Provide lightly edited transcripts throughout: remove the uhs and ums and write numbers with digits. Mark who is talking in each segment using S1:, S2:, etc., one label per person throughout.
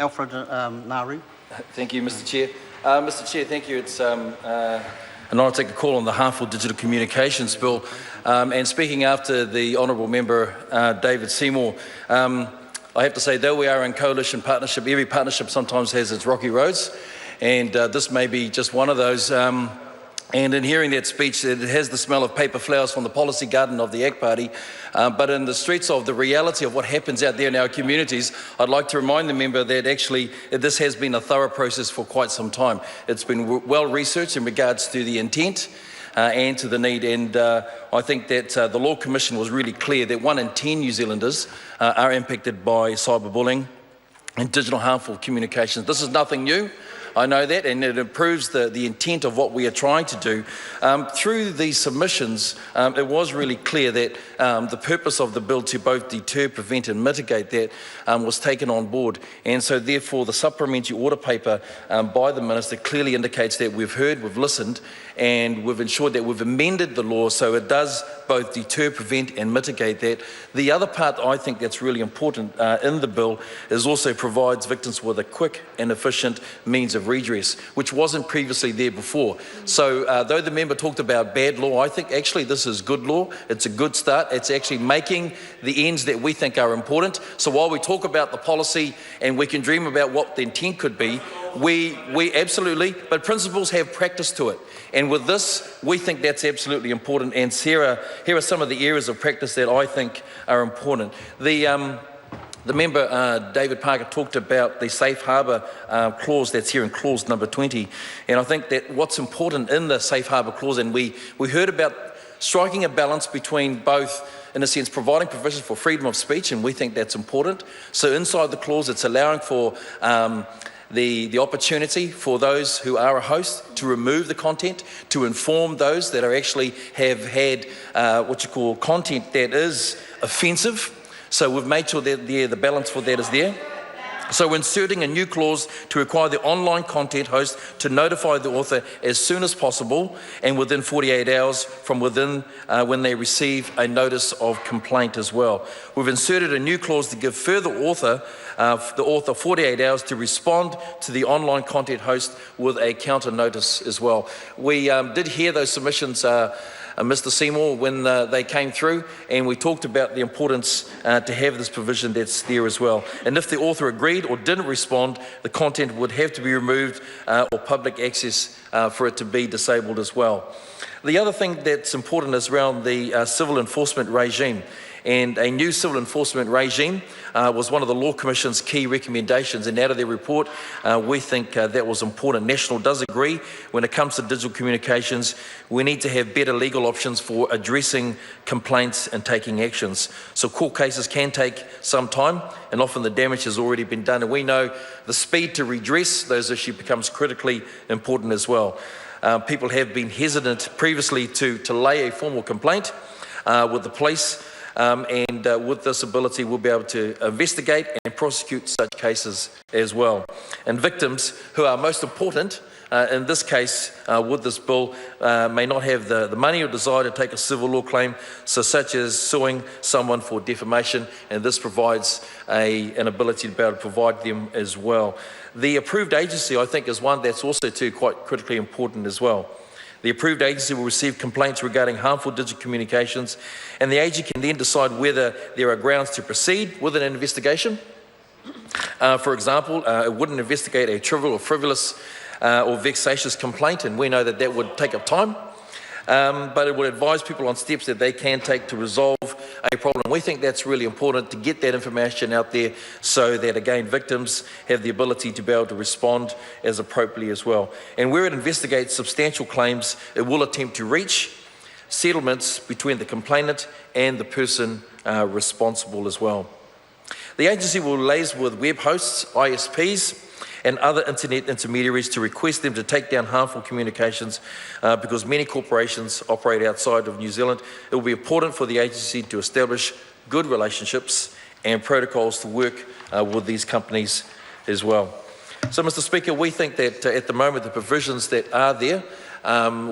S1: Alfred Naru.
S2: Thank you, Mr. Chair. Mr. Chair, thank you. It's an honour to take a call on the Harmful Digital Communications Bill. And speaking after the Honourable Member David Seymour, I have to say, though we are in coalition partnership, every partnership sometimes has its rocky roads, and this may be just one of those. And in hearing that speech, it has the smell of paper flowers from the policy garden of the ACT Party. But in the streets of the reality of what happens out there in our communities, I'd like to remind the member that actually this has been a thorough process for quite some time. It's been well researched in regards to the intent and to the need. And I think that the Law Commission was really clear that 1 in 10 New Zealanders are impacted by cyberbullying and digital harmful communications. This is nothing new. I know that, and it improves the intent of what we are trying to do. Through these submissions, it was really clear that the purpose of the bill to both deter, prevent and mitigate that was taken on board. And so therefore the supplementary order paper by the Minister clearly indicates that we've heard, we've listened, and we've ensured that we've amended the law so it does both deter, prevent and mitigate that. The other part I think that's really important in the bill is also provides victims with a quick and efficient means of redress, which wasn't previously there before. So though the member talked about bad law, I think actually this is good law. It's a good start. It's actually making the ends that we think are important. So while we talk about the policy and we can dream about what the intent could be, we absolutely, but principles have practice to it. And with this, we think that's absolutely important. And here are some of the areas of practice that I think are important. The member, David Parker, talked about the safe harbour clause that's here in clause number 20. And I think that what's important in the safe harbour clause, and we heard about striking a balance between both, in a sense, providing provisions for freedom of speech, and we think that's important. So inside the clause, it's allowing for the opportunity for those who are a host to remove the content, to inform those that are actually have had what you call content that is offensive. So we've made sure that the balance for that is there. So we're inserting a new clause to require the online content host to notify the author as soon as possible and within 48 hours from within when they receive a notice of complaint as well. We've inserted a new clause to give further the author 48 hours to respond to the online content host with a counter notice as well. We did hear those submissions, Mr. Seymour, when they came through, and we talked about the importance to have this provision that's there as well. And if the author agreed or didn't respond, the content would have to be removed or public access for it to be disabled as well. The other thing that's important is around the civil enforcement regime. And a new civil enforcement regime was one of the Law Commission's key recommendations, and out of their report we think that was important. National does agree when it comes to digital communications we need to have better legal options for addressing complaints and taking actions. So court cases can take some time and often the damage has already been done, and we know the speed to redress those issues becomes critically important as well. People have been hesitant previously to lay a formal complaint with the police. And with this ability we'll be able to investigate and prosecute such cases as well. And victims, who are most important in this case with this bill, may not have the money or desire to take a civil law claim, so such as suing someone for defamation, and this provides an ability to be able to provide them as well. The approved agency, I think, is one that's also too quite critically important as well. The approved agency will receive complaints regarding harmful digital communications, and the agency can then decide whether there are grounds to proceed with an investigation. For example, it wouldn't investigate a trivial or frivolous or vexatious complaint, and we know that that would take up time. But it would advise people on steps that they can take to resolve a problem. We think that's really important to get that information out there so that, again, victims have the ability to be able to respond as appropriately as well. And where it investigates substantial claims, it will attempt to reach settlements between the complainant and the person responsible as well. The agency will liaise with web hosts, ISPs, and other internet intermediaries to request them to take down harmful communications because many corporations operate outside of New Zealand. It will be important for the agency to establish good relationships and protocols to work with these companies as well. So, Mr. Speaker, we think that at the moment the provisions that are there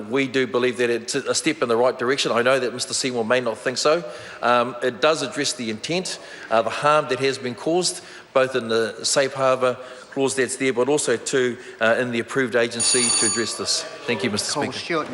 S2: We do believe that it's a step in the right direction. I know that Mr Seymour may not think so. It does address the intent, the harm that has been caused, both in the safe harbour clause that's there, but also too in the approved agency to address this. Thank you, Mr Speaker.